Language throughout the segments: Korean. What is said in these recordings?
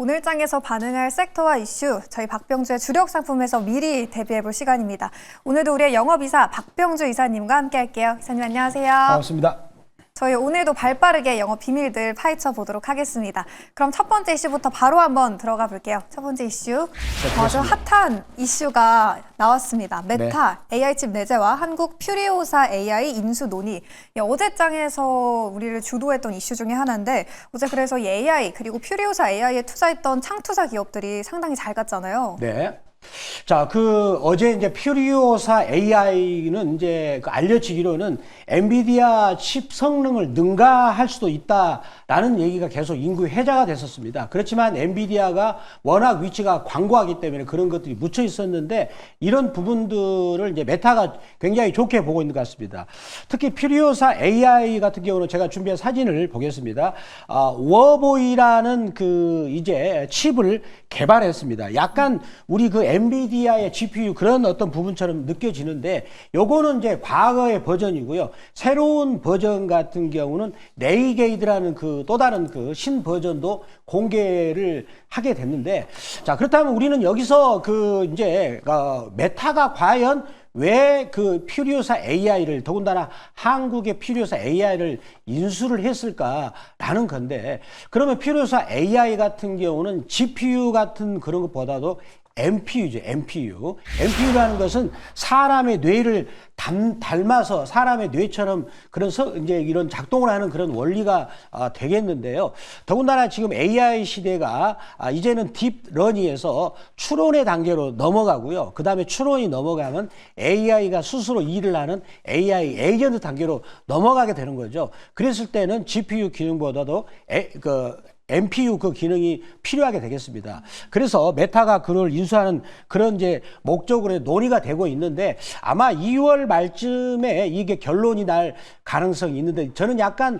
오늘 장에서 반응할 섹터와 이슈, 저희 박병주의 주력 상품에서 미리 대비해볼 시간입니다. 오늘도 우리의 영업이사 박병주 이사님과 함께 할게요. 이사님 안녕하세요. 반갑습니다. 저희 오늘도 발빠르게 영업 비밀들 파헤쳐 보도록 하겠습니다. 그럼 첫 번째 이슈부터 바로 한번 들어가 볼게요. 첫 번째 이슈, 아주 핫한 이슈가 나왔습니다. 메타, AI칩 내재와 한국 퓨리오사 AI 인수 논의. 어제장에서 우리를 주도했던 이슈 중에 하나인데 어제 그래서 이 AI 그리고 퓨리오사 AI에 투자했던 창투사 기업들이 상당히 잘 갔잖아요. 네. 자, 어제 이제 퓨리오사 AI는 이제 알려지기로는 엔비디아 칩 성능을 능가할 수도 있다라는 얘기가 계속 인구 회자가 됐었습니다. 그렇지만 엔비디아가 워낙 위치가 광고하기 때문에 그런 것들이 묻혀 있었는데 이런 부분들을 이제 메타가 굉장히 좋게 보고 있는 것 같습니다. 특히 퓨리오사 AI 같은 경우는 제가 준비한 사진을 보겠습니다. 워보이라는 이제 칩을 개발했습니다. 약간 우리 엔비디아의 GPU 그런 어떤 부분처럼 느껴지는데 요거는 이제 과거의 버전이고요. 새로운 버전 같은 경우는 네이게이드라는 또 다른 신 버전도 공개를 하게 됐는데, 자, 그렇다면 우리는 여기서 이제 메타가 과연 왜 퓨리오사 AI를, 더군다나 한국의 퓨리오사 AI를 인수를 했을까라는 건데, 그러면 퓨리오사 AI 같은 경우는 GPU 같은 그런 것보다도 NPU죠, NPU. NPU라는 것은 사람의 뇌를 닮아서 사람의 뇌처럼 이제 이런 작동을 하는 그런 원리가 되겠는데요. 더군다나 지금 AI 시대가 이제는 딥러닝에서 추론의 단계로 넘어가고요. 그 다음에 추론이 넘어가면 AI가 스스로 일을 하는 AI 에이전트 단계로 넘어가게 되는 거죠. 그랬을 때는 GPU 기능보다도 NPU 기능이 필요하게 되겠습니다. 그래서 메타가 그걸 인수하는 그런 이제 목적으로 논의가 되고 있는데 아마 2월 말쯤에 이게 결론이 날 가능성이 있는데 저는 약간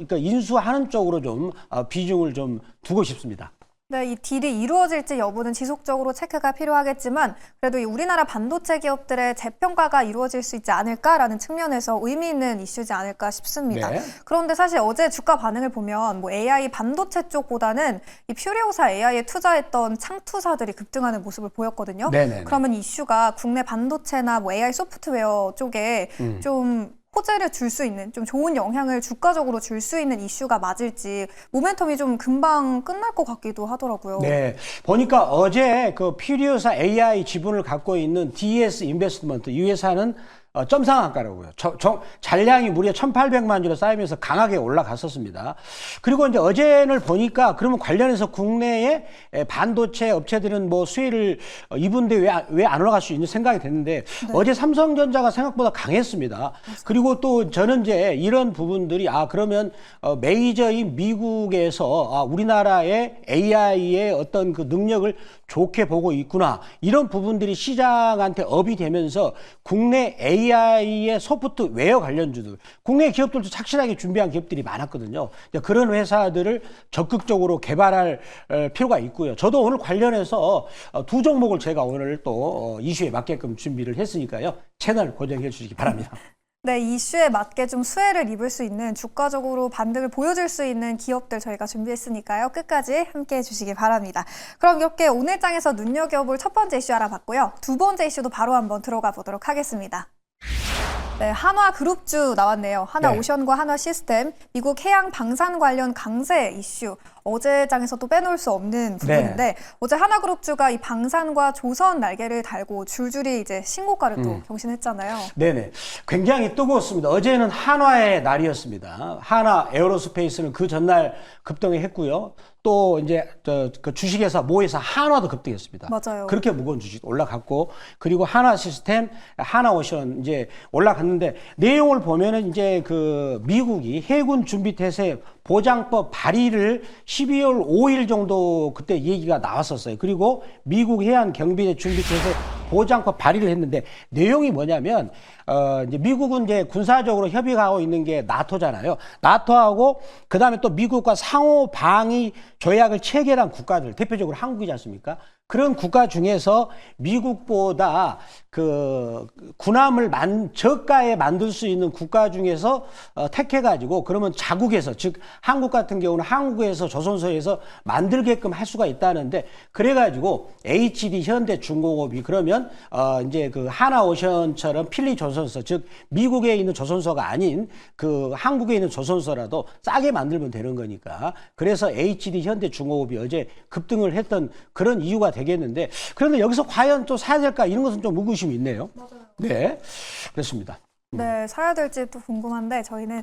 인수하는 쪽으로 좀 비중을 좀 두고 싶습니다. 네, 이 딜이 이루어질지 여부는 지속적으로 체크가 필요하겠지만 그래도 이 우리나라 반도체 기업들의 재평가가 이루어질 수 있지 않을까라는 측면에서 의미 있는 이슈지 않을까 싶습니다. 네. 그런데 사실 어제 주가 반응을 보면 AI 반도체 쪽보다는 이 퓨리오사 AI에 투자했던 창투사들이 급등하는 모습을 보였거든요. 네네네. 그러면 이슈가 국내 반도체나 AI 소프트웨어 쪽에 좀 호재를 줄 수 있는, 좀 좋은 영향을 주가적으로 줄 수 있는 이슈가 맞을지 모멘텀이 좀 금방 끝날 것 같기도 하더라고요. 네, 보니까 어제 퓨리오사 AI 지분을 갖고 있는 DS 인베스트먼트 이 회사는 점상한가라고요. 잔량이 무려 1,800만 주로 쌓이면서 강하게 올라갔었습니다. 그리고 이제 어제를 보니까 그러면 관련해서 국내의 반도체 업체들은 수혜를 입은데 왜 안 올라갈 수 있는 생각이 됐는데 네. 어제 삼성전자가 생각보다 강했습니다. 맞습니다. 그리고 또 저는 이제 이런 부분들이 그러면 메이저인 미국에서 우리나라의 AI의 어떤 능력을 좋게 보고 있구나. 이런 부분들이 시장한테 업이 되면서 국내 AI의 소프트웨어 관련주들, 국내 기업들도 착실하게 준비한 기업들이 많았거든요. 그런 회사들을 적극적으로 개발할 필요가 있고요. 저도 오늘 관련해서 두 종목을 제가 오늘 또 이슈에 맞게끔 준비를 했으니까요. 채널 고정해 주시기 바랍니다. 네, 이슈에 맞게 좀 수혜를 입을 수 있는 주가적으로 반등을 보여줄 수 있는 기업들 저희가 준비했으니까요. 끝까지 함께해 주시기 바랍니다. 그럼 이렇게 오늘 장에서 눈여겨볼 첫 번째 이슈 알아봤고요. 두 번째 이슈도 바로 한번 들어가 보도록 하겠습니다. 네, 한화그룹주 나왔네요. 하나오션과 하나시스템, 미국 해양 방산 관련 강세 이슈. 어제 장에서 또 빼놓을 수 없는 부분인데 네. 어제 하나그룹주가 이 방산과 조선 날개를 달고 줄줄이 이제 신고가를 또 경신했잖아요. 네네, 굉장히 뜨거웠습니다. 어제는 한화의 날이었습니다. 하나 에어로스페이스는 그 전날 급등을 했고요. 또 이제 주식회사 모회사 한화도 급등했습니다. 맞아요. 그렇게 무거운 주식 올라갔고 그리고 하나시스템, 하나오션 이제 올라갔는데 내용을 보면은 이제 미국이 해군 준비태세 보장법 발의를 12월 5일 정도 그때 얘기가 나왔었어요. 그리고 미국 해안 경비대 준비태세 보호장법 발의를 했는데 내용이 뭐냐면 이제 미국은 이제 군사적으로 협의하고 있는 게 나토잖아요. 나토하고 그다음에 또 미국과 상호 방위 조약을 체결한 국가들, 대표적으로 한국이지 않습니까? 그런 국가 중에서 미국보다 그 군함을 저가에 만들 수 있는 국가 중에서 택해가지고 그러면 자국에서, 즉 한국 같은 경우는 한국에서 조선소에서 만들게끔 할 수가 있다는데, 그래가지고 HD 현대중공업이 그러면 이제 그 하나오션처럼 필리 조선소, 즉 미국에 있는 조선소가 아닌 그 한국에 있는 조선소라도 싸게 만들면 되는 거니까, 그래서 HD 현대중공업이 어제 급등을 했던 그런 이유가 되겠는데, 그런데 여기서 과연 또 사야 될까, 이런 것은 좀 의구심이 있네요. 맞아요. 네, 그렇습니다. 네, 사야 될지 또 궁금한데 저희는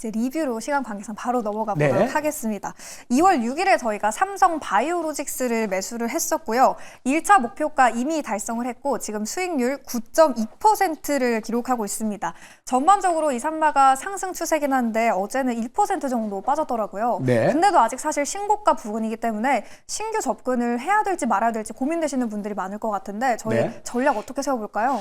이제 리뷰로 시간 관계상 바로 넘어가 보도록 하겠습니다. 2월 6일에 저희가 삼성 바이오로직스를 매수를 했었고요. 1차 목표가 이미 달성을 했고 지금 수익률 9.2%를 기록하고 있습니다. 전반적으로 이 산마가 상승 추세긴 한데 어제는 1% 정도 빠졌더라고요. 네. 근데도 아직 사실 신고가 부근이기 때문에 신규 접근을 해야 될지 말아야 될지 고민되시는 분들이 많을 것 같은데 저희 전략 어떻게 세워볼까요?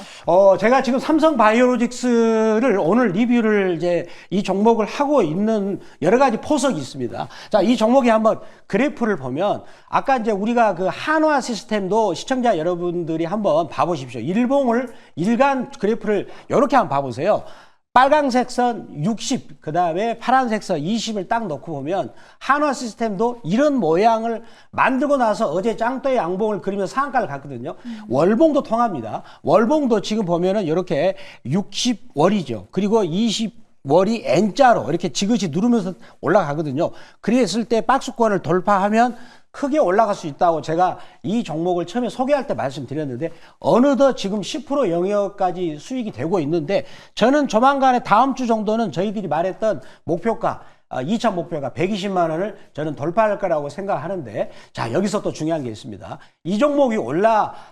제가 지금 삼성 바이오로직스를 오늘 리뷰를 이제 이 종목을 하고 있는 여러 가지 포석이 있습니다. 자, 이 종목이 한번 그래프를 보면 아까 이제 우리가 그 한화 시스템도 시청자 여러분들이 한번 봐보십시오. 일간 그래프를 이렇게 한번 봐보세요. 빨강색 선 60, 그 다음에 파란색 선 20을 딱 놓고 보면 한화 시스템도 이런 모양을 만들고 나서 어제 짱떠의 양봉을 그리면서 상한가를 갔거든요. 월봉도 통합니다. 월봉도 지금 보면은 이렇게 60월이죠. 그리고 20월이 N자로 이렇게 지그시 누르면서 올라가거든요. 그랬을 때 박스권을 돌파하면 크게 올라갈 수 있다고 제가 이 종목을 처음에 소개할 때 말씀드렸는데 어느덧 지금 10% 영역까지 수익이 되고 있는데 저는 조만간에 다음 주 정도는 저희들이 말했던 목표가 2차 목표가 120만 원을 저는 돌파할 거라고 생각하는데, 자, 여기서 또 중요한 게 있습니다. 이 종목이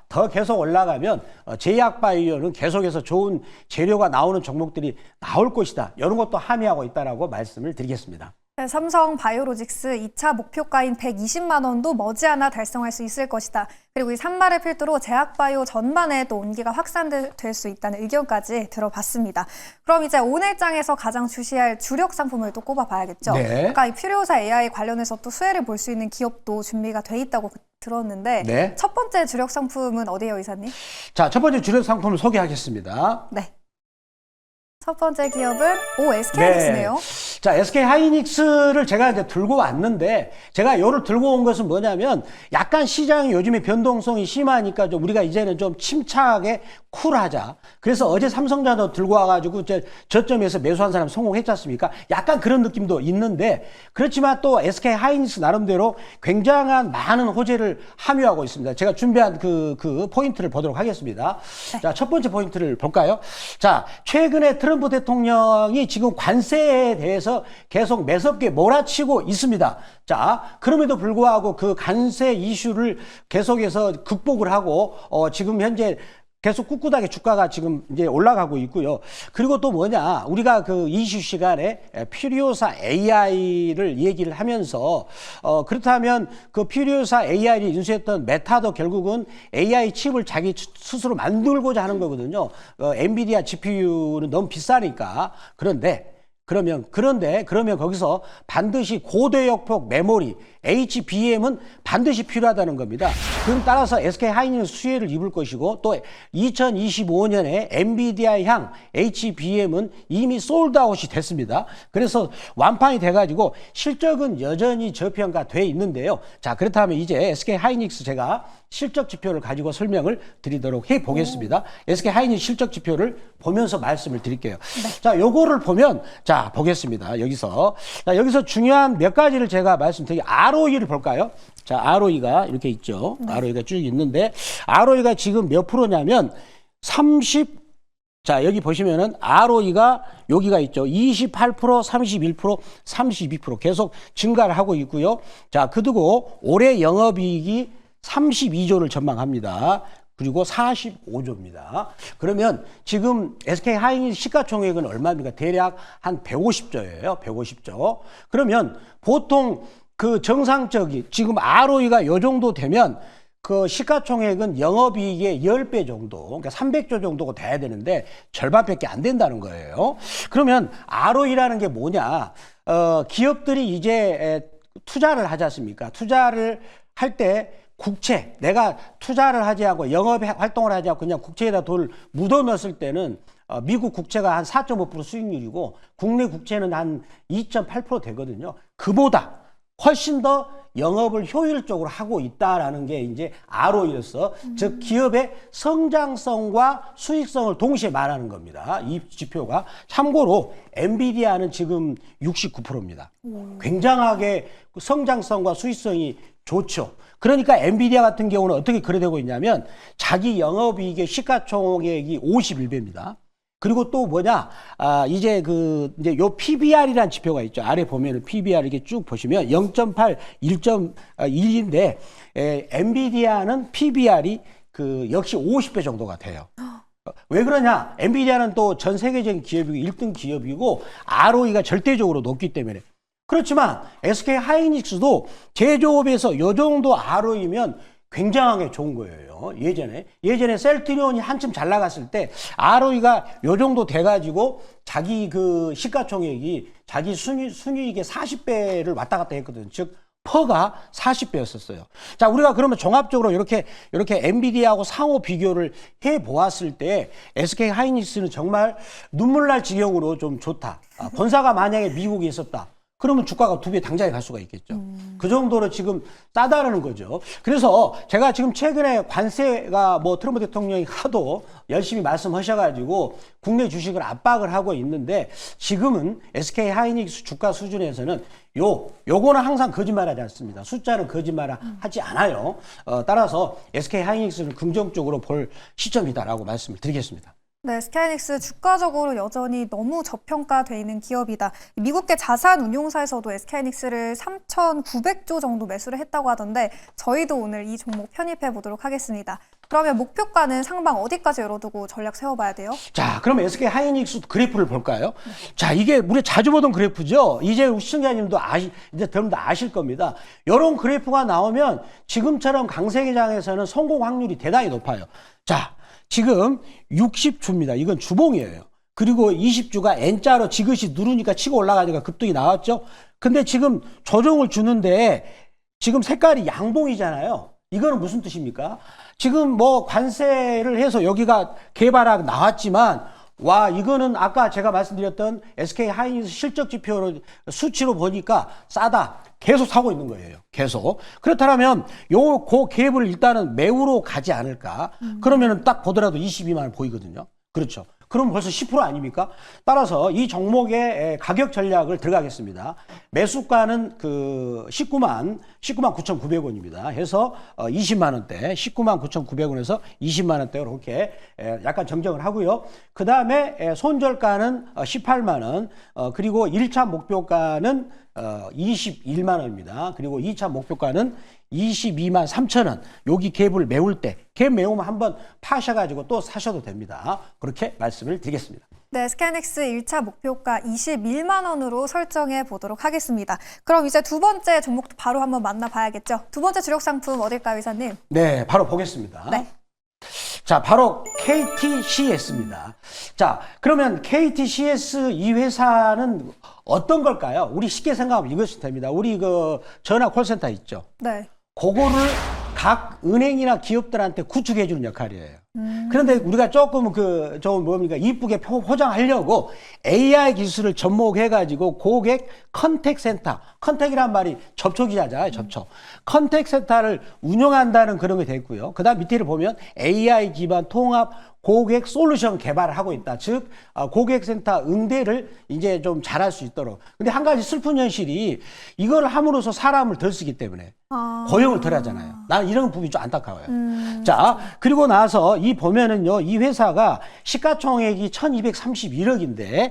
더 계속 올라가면 제약바이오는 계속해서 좋은 재료가 나오는 종목들이 나올 것이다. 이런 것도 함의하고 있다라고 말씀을 드리겠습니다. 네, 삼성 바이오로직스 2차 목표가인 120만 원도 머지않아 달성할 수 있을 것이다. 그리고 이 산마를 필두로 제약바이오 전반에 또 온기가 확산될 수 있다는 의견까지 들어봤습니다. 그럼 이제 오늘장에서 가장 주시할 주력 상품을 또 꼽아봐야겠죠. 네. 아까 이 퓨리오사 AI 관련해서 또 수혜를 볼 수 있는 기업도 준비가 돼 있다고 들었는데 첫 번째 주력 상품은 어디예요, 이사님? 자, 첫 번째 주력 상품을 소개하겠습니다. 네. 첫 번째 기업은 SK하이닉스네요. 자, SK하이닉스를 제가 이제 들고 왔는데, 제가 요를 들고 온 것은 뭐냐면 약간 시장이 요즘에 변동성이 심하니까 좀 우리가 이제는 좀 침착하게 쿨하자. 그래서 어제 삼성전자 들고 와가지고 저점에서 매수한 사람 성공했지 않습니까? 약간 그런 느낌도 있는데, 그렇지만 또 SK하이닉스 나름대로 굉장한 많은 호재를 함유하고 있습니다. 제가 준비한 그 포인트를 보도록 하겠습니다. 자, 첫 번째 포인트를 볼까요? 자, 최근에 트럼프 대통령이 지금 관세에 대해서 계속 매섭게 몰아치고 있습니다. 자, 그럼에도 불구하고 그 관세 이슈를 계속해서 극복을 하고 지금 현재 계속 꿋꿋하게 주가가 지금 이제 올라가고 있고요. 그리고 또 뭐냐, 우리가 그 이슈 시간에 퓨리오사 AI를 얘기를 하면서 그렇다면 그 퓨리오사 AI를 인수했던 메타도 결국은 AI 칩을 자기 스스로 만들고자 하는 거거든요. 엔비디아 GPU는 너무 비싸니까. 그러면 거기서 반드시 고대역폭 메모리 HBM은 반드시 필요하다는 겁니다. 그럼 따라서 SK하이닉스 수혜를 입을 것이고, 또 2025년에 엔비디아향 HBM은 이미 솔드아웃이 됐습니다. 그래서 완판이 돼가지고 실적은 여전히 저평가돼 있는데요. 자, 그렇다면 이제 SK하이닉스 제가 실적 지표를 가지고 설명을 드리도록 해보겠습니다. SK하이닉스 실적 지표를 보면서 말씀을 드릴게요. 자, 요거를 보면, 자, 보겠습니다. 여기서 중요한 몇 가지를 제가 말씀드릴게요. ROE를 볼까요? 자, ROE가 이렇게 있죠. ROE가 쭉 있는데, ROE가 지금 몇 프로냐면, 자, 여기 보시면은 ROE가 여기가 있죠. 28%, 31%, 32% 계속 증가를 하고 있고요. 자, 그리고 올해 영업이익이 32조를 전망합니다. 그리고 45조입니다. 그러면 지금 SK하이닉스 시가총액은 얼마입니까? 대략 한 150조예요. 150조. 그러면 보통 그 정상적인 지금 ROE가 요 정도 되면 그 시가총액은 영업이익의 10배 정도, 그러니까 300조 정도가 돼야 되는데 절반밖에 안 된다는 거예요. 그러면 ROE라는 게 뭐냐? 기업들이 이제 투자를 하지 않습니까? 투자를 할 때 국채, 내가 투자를 하지 않고 영업 활동을 하지 않고 그냥 국채에다 돈을 묻어넣었을 때는 미국 국채가 한 4.5% 수익률이고 국내 국채는 한 2.8% 되거든요. 그보다 훨씬 더 영업을 효율적으로 하고 있다라는 게 이제 ROE로서 즉 기업의 성장성과 수익성을 동시에 말하는 겁니다. 이 지표가 참고로 엔비디아는 지금 69%입니다. 굉장하게 성장성과 수익성이 좋죠. 그러니까 엔비디아 같은 경우는 어떻게 거래되고 있냐면 자기 영업이익의 시가총액이 51배입니다. 그리고 또 뭐냐, 이제 요 PBR이라는 지표가 있죠. 아래 보면은 PBR 이렇게 쭉 보시면 0.8, 1.1인데, 엔비디아는 PBR이 역시 50배 정도가 돼요. 왜 그러냐? 엔비디아는 또 전 세계적인 기업이고 1등 기업이고 ROE가 절대적으로 높기 때문에. 그렇지만 SK 하이닉스도 제조업에서 요 정도 ROE면 굉장하게 좋은 거예요. 예전에 셀트리온이 한참 잘 나갔을 때 ROE가 요 정도 돼가지고 자기 그 시가총액이 자기 순이익의 40배를 왔다 갔다 했거든요. 즉 퍼가 40배였었어요. 자, 우리가 그러면 종합적으로 이렇게 엔비디아하고 상호 비교를 해 보았을 때 SK 하이닉스는 정말 눈물 날 지경으로 좀 좋다. 본사가 만약에 미국에 있었다. 그러면 주가가 2배 당장에 갈 수가 있겠죠. 그 정도로 지금 싸다라는 거죠. 그래서 제가 지금 최근에 관세가 트럼프 대통령이 하도 열심히 말씀하셔가지고 국내 주식을 압박을 하고 있는데 지금은 SK 하이닉스 주가 수준에서는 요거는 항상 거짓말하지 않습니다. 숫자는 거짓말하지 않아요. 따라서 SK 하이닉스는 긍정적으로 볼 시점이다라고 말씀을 드리겠습니다. 네, SK하이닉스 주가적으로 여전히 너무 저평가돼 있는 기업이다. 미국계 자산운용사에서도 SK하이닉스를 3,900조 정도 매수를 했다고 하던데 저희도 오늘 이 종목 편입해 보도록 하겠습니다. 그러면 목표가는 상방 어디까지 열어두고 전략 세워봐야 돼요? 자, 그럼 SK 하이닉스 그래프를 볼까요? 자, 이게 우리 자주 보던 그래프죠? 이제 시청자님도 이제 여러분도 아실 겁니다. 이런 그래프가 나오면 지금처럼 강세장에서는 성공 확률이 대단히 높아요. 자, 지금 60주입니다. 이건 주봉이에요. 그리고 20주가 N자로 지그시 누르니까 치고 올라가니까 급등이 나왔죠. 근데 지금 조정을 주는데 지금 색깔이 양봉이잖아요. 이거는 무슨 뜻입니까? 지금 관세를 해서 여기가 개발하고 나왔지만 와, 이거는 아까 제가 말씀드렸던 SK 하이닉스 실적 지표로 수치로 보니까 싸다. 계속 사고 있는 거예요. 계속. 그렇다면 그 갭을 일단은 매우로 가지 않을까? 그러면은 딱 보더라도 22만 원 보이거든요. 그렇죠. 그럼 벌써 10% 아닙니까? 따라서 이 종목의 가격 전략을 들어가겠습니다. 매수가는 19만 9,900원입니다. 해서 20만 원대, 19만 9,900원에서 20만 원대 이렇게 약간 정정을 하고요. 그 다음에 손절가는 18만 원, 그리고 1차 목표가는 21만 원입니다. 그리고 2차 목표가는 22만 3천 원. 여기 갭을 메울 때, 갭 메우면 한번 파셔가지고 또 사셔도 됩니다. 그렇게 말씀을 드리겠습니다. 네, SK하이닉스 1차 목표가 21만 원으로 설정해 보도록 하겠습니다. 그럼 이제 두 번째 종목도 바로 한번 만나봐야겠죠. 두 번째 주력 상품 어딜까요, 이사님? 네, 바로 보겠습니다. 네. 자, 바로 KTCS입니다. 자, 그러면 KTCS 이 회사는 어떤 걸까요? 우리 쉽게 생각하면 이것이 됩니다. 우리 전화 콜센터 있죠? 네. 그거를 각 은행이나 기업들한테 구축해 주는 역할이에요. 그런데 우리가 조금 이쁘게 포장하려고 AI 기술을 접목해 가지고 고객 컨택 센터, 컨택이란 말이 접촉이잖아요, 접촉. 컨택 센터를 운영한다는 그런 게 됐고요. 그다음 밑에를 보면 AI 기반 통합 고객 솔루션 개발을 하고 있다. 즉 고객센터 응대를 이제 좀 잘할 수 있도록. 근데 한 가지 슬픈 현실이 이걸 함으로써 사람을 덜 쓰기 때문에 고용을 덜 하잖아요. 나는 이런 부분이 좀 안타까워요. 자, 그리고 나서 이 보면은요, 이 회사가 시가총액이 1,231억인데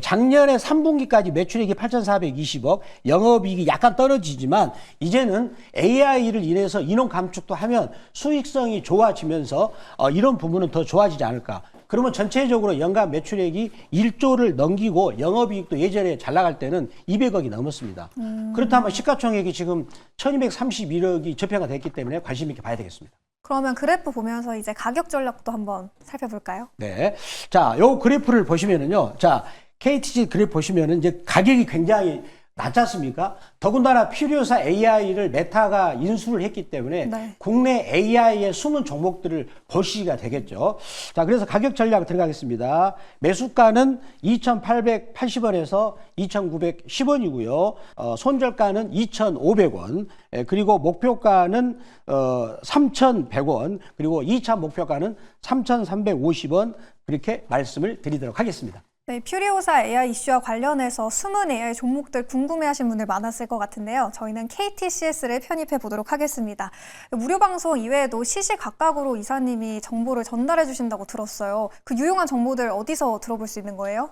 작년에 3분기까지 매출액이 8,420억, 영업이익이 약간 떨어지지만 이제는 AI를 인해서 인원 감축도 하면 수익성이 좋아지면서 이런 부분은 더 좋아지지 않을까. 그러면 전체적으로 연간 매출액이 1조를 넘기고 영업이익도 예전에 잘 나갈 때는 200억이 넘었습니다. 그렇다면 시가총액이 지금 1231억이 저평가 됐기 때문에 관심 있게 봐야 되겠습니다. 그러면 그래프 보면서 이제 가격 전략도 한번 살펴볼까요? 네. 자, 요 그래프를 보시면은요. 자, KTC 그래프 보시면은 이제 가격이 굉장히 낮지 않습니까? 더군다나 퓨리오사 AI를 메타가 인수를 했기 때문에 네. 국내 AI의 숨은 종목들을 볼 시기가 되겠죠. 자, 그래서 가격 전략 들어가겠습니다. 매수가는 2,880원에서 2,910원이고요. 손절가는 2,500원. 그리고 목표가는 3,100원. 그리고 2차 목표가는 3,350원. 그렇게 말씀을 드리도록 하겠습니다. 네, 퓨리오사 AI 이슈와 관련해서 숨은 AI 종목들 궁금해하신 분들 많았을 것 같은데요. 저희는 KTCS를 편입해 보도록 하겠습니다. 무료 방송 이외에도 시시각각으로 이사님이 정보를 전달해 주신다고 들었어요. 그 유용한 정보들 어디서 들어볼 수 있는 거예요?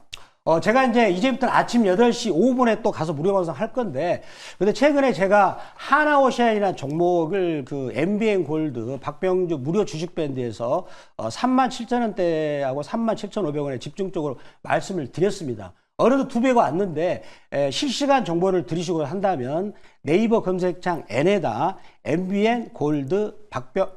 제가 이제부터 아침 8시 5분에 또 가서 무료 방송 할 건데, 근데 최근에 제가 하나오시안이라는 종목을 그 MBN 골드 박병주 무료 주식밴드에서 37,000원대하고 37,500원에 집중적으로 말씀을 드렸습니다. 어느덧 2배가 왔는데, 실시간 정보를 들으시고 한다면 네이버 검색창 N에다 MBN 골드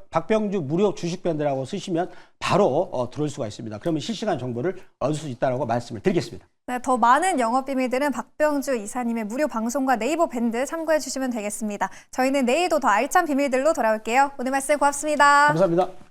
박병주 무료 주식밴드라고 쓰시면 바로 들어올 수가 있습니다. 그러면 실시간 정보를 얻을 수 있다고 말씀을 드리겠습니다. 네, 더 많은 영업 비밀들은 박병주 이사님의 무료 방송과 네이버 밴드 참고해 주시면 되겠습니다. 저희는 내일도 더 알찬 비밀들로 돌아올게요. 오늘 말씀 고맙습니다. 감사합니다.